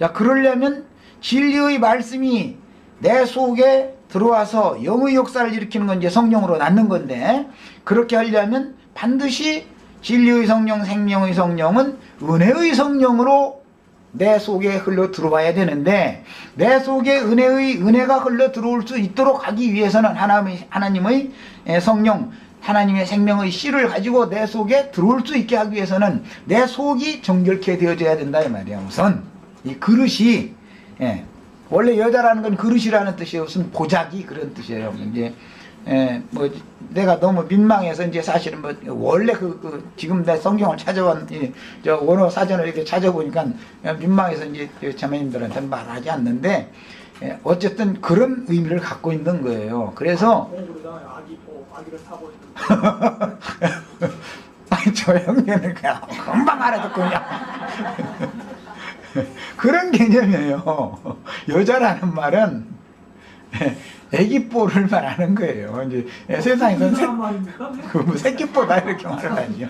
자, 그러려면 진리의 말씀이 내 속에 들어와서 영의 역사를 일으키는 건 이제 성령으로 낳는 건데, 그렇게 하려면 반드시 진리의 성령, 생명의 성령은 은혜의 성령으로 내 속에 흘러 들어와야 되는데, 내 속에 은혜가 흘러 들어올 수 있도록 하기 위해서는 하나님의 성령, 하나님의 생명의 씨를 가지고 내 속에 들어올 수 있게 하기 위해서는 내 속이 정결케 되어져야 된다 이 말이야. 우선 이 그릇이, 원래 여자라는 건 그릇이라는 뜻이에요. 무슨 보자기 그런 뜻이에요. 이제 뭐 내가 너무 민망해서 이제 사실은 뭐 원래 지금 내 성경을 찾아본 저 원어 사전을 이렇게 찾아보니까 민망해서 이제 자매님들한테는 말하지 않는데, 어쨌든 그런 의미를 갖고 있는 거예요. 그래서 아기를 타고 있는 아니 저 형제는 그냥 금방 알아듣군요. 그런 개념이에요. 여자라는 말은 애기뽀를 말하는 거예요. 이제 세상에서는 새끼뽀다 이렇게 말을 하죠.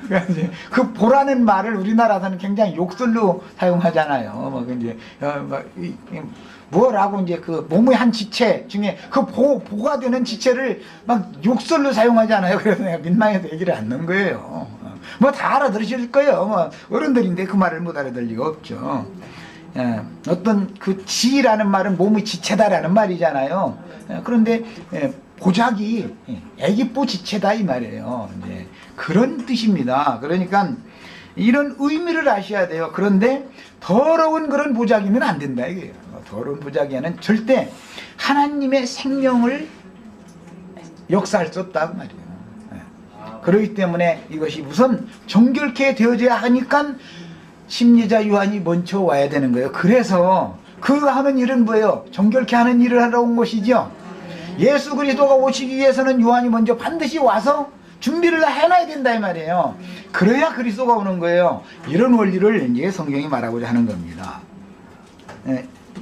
그러니까 그 보라는 말을 우리나라에서는 굉장히 욕설로 사용하잖아요. 뭐 이제 뭐라고 이제 그 몸의 한 지체 중에 그 보가 되는 지체를 막 욕설로 사용하잖아요. 그래서 내가 민망해서 얘기를 안 넣은 거예요. 뭐 다 알아들으실 거예요. 뭐 어른들인데 그 말을 못 알아들 리가 없죠. 어떤 그 지라는 말은 몸의 지체다라는 말이잖아요. 그런데 보자기 애기뽀 지체다 이 말이에요. 이제 그런 뜻입니다. 그러니까 이런 의미를 아셔야 돼요. 그런데 더러운 그런 보자기는 안 된다 이거예요. 더러운 보자기에는 절대 하나님의 생명을 역사할 수 없다 그 말이에요. 그렇기 때문에 이것이 우선 정결케 되어져야 하니까 심리자 요한이 먼저 와야 되는 거예요. 그래서 그 하는 일은 뭐예요? 정결케 하는 일을 하러 온 것이죠. 예수 그리스도가 오시기 위해서는 요한이 먼저 반드시 와서 준비를 해놔야 된다 이 말이에요. 그래야 그리스도가 오는 거예요. 이런 원리를 이제 성경이 말하고자 하는 겁니다.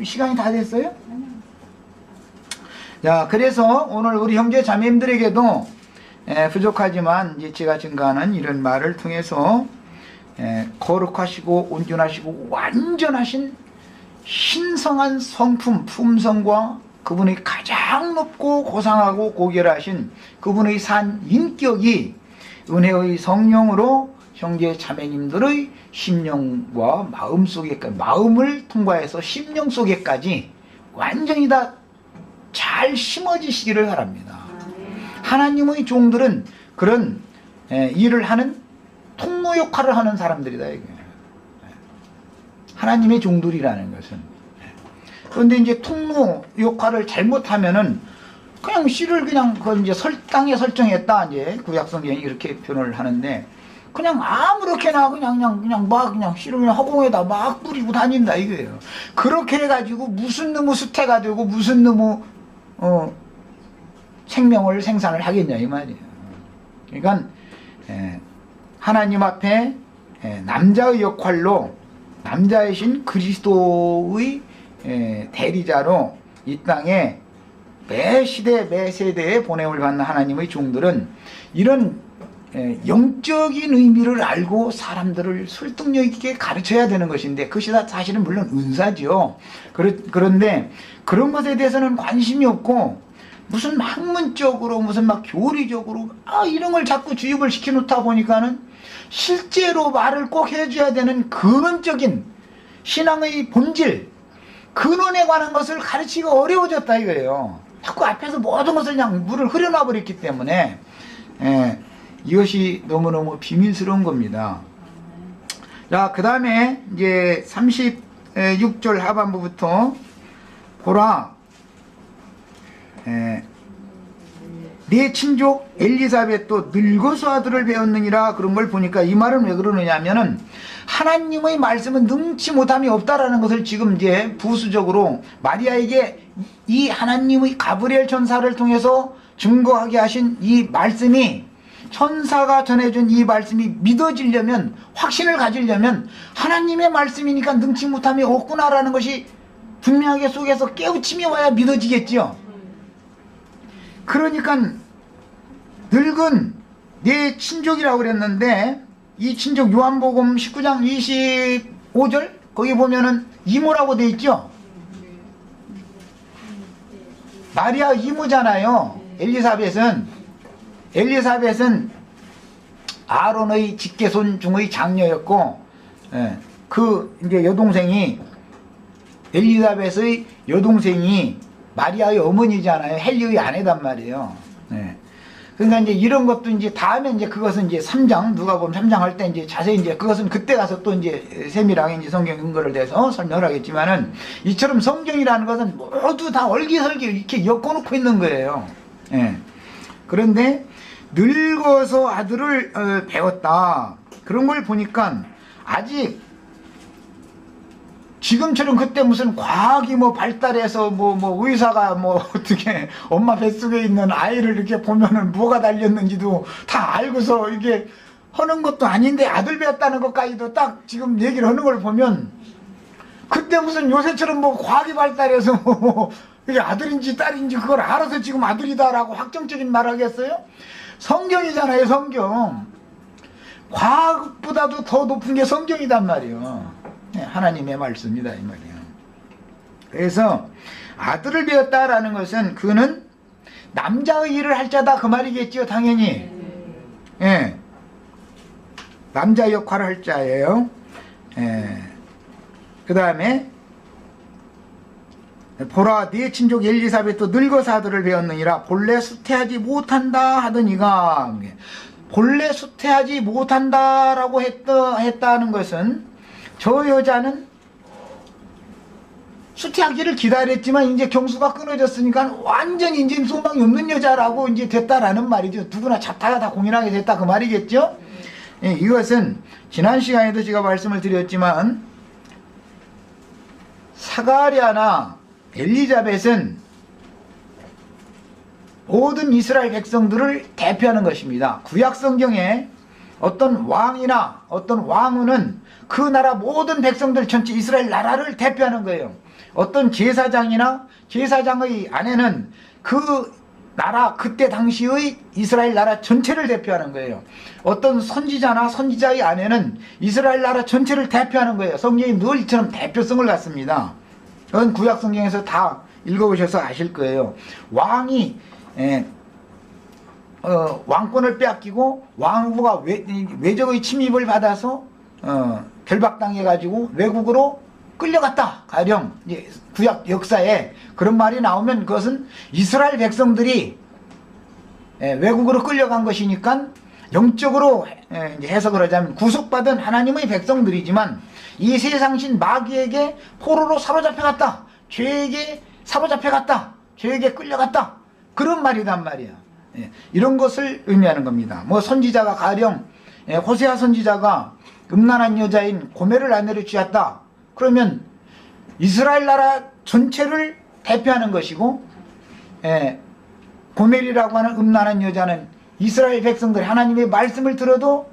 시간이 다 됐어요? 자, 그래서 오늘 우리 형제 자매님들에게도 부족하지만 이제 제가 증가하는 이런 말을 통해서 거룩하시고 온전하시고 완전하신 신성한 성품, 품성과 그분의 가장 높고 고상하고 고결하신 그분의 산 인격이 은혜의 성령으로 형제 자매님들의 심령과 마음 속에까지, 마음을 통과해서 심령 속에까지 완전히 다 잘 심어지시기를 바랍니다. 하나님의 종들은 그런 일을 하는 통로 역할을 하는 사람들이다 이게. 하나님의 종들이라는 것은. 그런데 이제 통로 역할을 잘못하면은 그냥 씨를 그냥 그 이제 땅에 설정했다 이제 구약성경이 이렇게 표현을 하는데, 그냥 아무렇게나 그냥 씨를 그냥 허공에다 막 뿌리고 다닌다 이거예요. 그렇게 해가지고 무슨 놈의 수태가 되고 무슨 놈의 생명을 생산을 하겠냐 이 말이에요. 그러니까 하나님 앞에 남자의 역할로 남자이신 그리스도의 대리자로 이 땅에 매 시대 매 세대에 보냄을 받는 하나님의 종들은 이런 영적인 의미를 알고 사람들을 설득력 있게 가르쳐야 되는 것인데, 그것이 다 사실은 물론 은사죠. 그런데 그런 것에 대해서는 관심이 없고 무슨 학문적으로 무슨 막 교리적으로 이런 걸 자꾸 주입을 시켜놓다 보니까는 실제로 말을 꼭 해줘야 되는 근원적인 신앙의 본질, 근원에 관한 것을 가르치기가 어려워졌다 이거예요. 자꾸 앞에서 모든 것을 그냥 물을 흐려놔 버렸기 때문에 이것이 너무너무 비밀스러운 겁니다. 자, 그 다음에 이제 36절 하반부부터 보라, 네 친족 엘리사벳도 늙어서 아들을 배웠느니라 그런 걸 보니까 이 말은 왜 그러느냐면은 하나님의 말씀은 능치 못함이 없다라는 것을 지금 이제 부수적으로 마리아에게 이 하나님의 가브리엘 천사를 통해서 증거하게 하신 이 말씀이, 천사가 전해준 이 말씀이 믿어지려면, 확신을 가지려면 하나님의 말씀이니까 능치 못함이 없구나라는 것이 분명하게 속에서 깨우침이 와야 믿어지겠죠. 그러니까 늙은 네 친족이라고 그랬는데, 이 친족 요한복음 19장 25절 거기 보면은 이모라고 돼 있죠? 마리아 이모잖아요. 엘리사벳은 아론의 직계손 중의 장녀였고, 그 이제 여동생이 엘리사벳의 여동생이 마리아의 어머니잖아요. 헨리의 아내단 말이에요. 그러니까 이제 이런 것도 이제 다음에 이제 그것은 이제 3장, 누가 보면 3장 할 때 이제 자세히 이제 그것은 그때 가서 또 이제 세밀하게 이제 성경 근거를 대서 설명을 하겠지만은, 이처럼 성경이라는 것은 모두 다 얼기설기 이렇게 엮어놓고 있는 거예요. 그런데 늙어서 아들을 배웠다. 그런 걸 보니까 아직 지금처럼 그때 무슨 과학이 뭐 발달해서 뭐 의사가 뭐 어떻게 엄마 뱃속에 있는 아이를 이렇게 보면은 뭐가 달렸는지도 다 알고서 이게 하는 것도 아닌데 아들 배웠다는 것까지도 딱 지금 얘기를 하는 걸 보면, 그때 무슨 요새처럼 뭐 과학이 발달해서 뭐 이게 아들인지 딸인지 그걸 알아서 지금 아들이다라고 확정적인 말 하겠어요? 성경이잖아요, 성경. 과학보다도 더 높은 게 성경이단 말이에요. 하나님의 말씀이다 이 말이에요. 그래서 아들을 배웠다라는 것은 그는 남자의 일을 할 자다 그 말이겠죠, 당연히. 남자 역할을 할 자예요. 그 다음에 보라, 네 친족 엘리사벳도 늙어서 아들을 배웠느니라. 본래 수태하지 못한다 하더니가, 본래 수태하지 못한다라고 했다는 것은, 저 여자는 수태하기를 기다렸지만 이제 경수가 끊어졌으니까 완전히 이제 소망이 없는 여자라고 이제 됐다라는 말이죠. 누구나 잡다가 다 공인하게 됐다 그 말이겠죠. 이것은 지난 시간에도 제가 말씀을 드렸지만, 사가랴나 엘리자벳은 모든 이스라엘 백성들을 대표하는 것입니다. 구약 성경에 어떤 왕이나 어떤 왕후는 그 나라 모든 백성들 전체 이스라엘 나라를 대표하는 거예요. 어떤 제사장이나 제사장의 아내는 그 나라 그때 당시의 이스라엘 나라 전체를 대표하는 거예요. 어떤 선지자나 선지자의 아내는 이스라엘 나라 전체를 대표하는 거예요. 성경이 늘 이처럼 대표성을 갖습니다. 그건 구약 성경에서 다 읽어보셔서 아실 거예요. 왕이 왕권을 빼앗기고 왕후가 외적의 침입을 받아서 결박당해가지고 외국으로 끌려갔다. 가령 이제 구약 역사에 그런 말이 나오면 그것은 이스라엘 백성들이 외국으로 끌려간 것이니까 영적으로 이제 해석을 하자면 구속받은 하나님의 백성들이지만 이 세상신 마귀에게 포로로 사로잡혀갔다. 죄에게 사로잡혀갔다. 죄에게 끌려갔다. 그런 말이단 말이야. 이런 것을 의미하는 겁니다. 뭐 선지자가 가령 호세아 선지자가 음란한 여자인 고멜을 아내로 취했다. 그러면 이스라엘 나라 전체를 대표하는 것이고, 고멜이라고 하는 음란한 여자는 이스라엘 백성들 하나님의 말씀을 들어도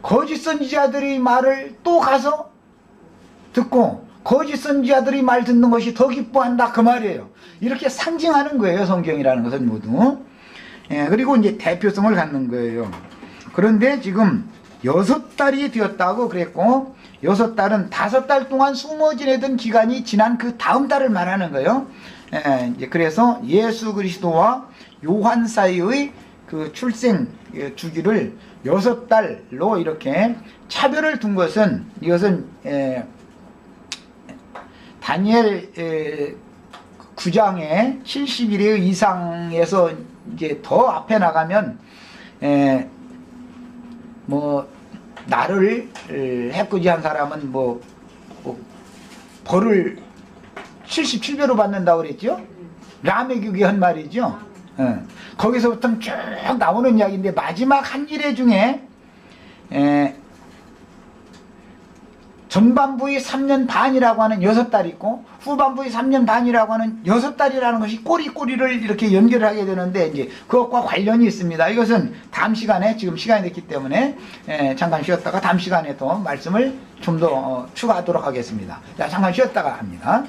거짓 선지자들의 말을 또 가서 듣고 거짓 선지자들의 말 듣는 것이 더 기뻐한다 그 말이에요. 이렇게 상징하는 거예요, 성경이라는 것은 모두. 그리고 이제 대표성을 갖는 거예요. 그런데 지금 6달이 되었다고 그랬고, 6달은 5달 동안 숨어 지내던 기간이 지난 그 다음 달을 말하는 거예요. 이제 그래서 예수 그리스도와 요한 사이의 그 출생 주기를 6달로 이렇게 차별을 둔 것은, 이것은 다니엘 9장의 70일의 이상에서 이제 더 앞에 나가면 뭐 나를 해코지한 사람은 뭐 벌을 77배로 받는다고 그랬죠. 라메기기 한 말이죠. 거기서부터 쭉 나오는 이야기인데, 마지막 한 일회 중에 전반부의 3년 반이라고 하는 6달이 있고, 후반부의 3년 반이라고 하는 6달이라는 것이 꼬리꼬리를 이렇게 연결을 하게 되는데, 이제 그것과 관련이 있습니다. 이것은 다음 시간에, 지금 시간이 됐기 때문에 잠깐 쉬었다가 다음 시간에 또 말씀을 좀 더 추가하도록 하겠습니다. 자, 잠깐 쉬었다가 합니다.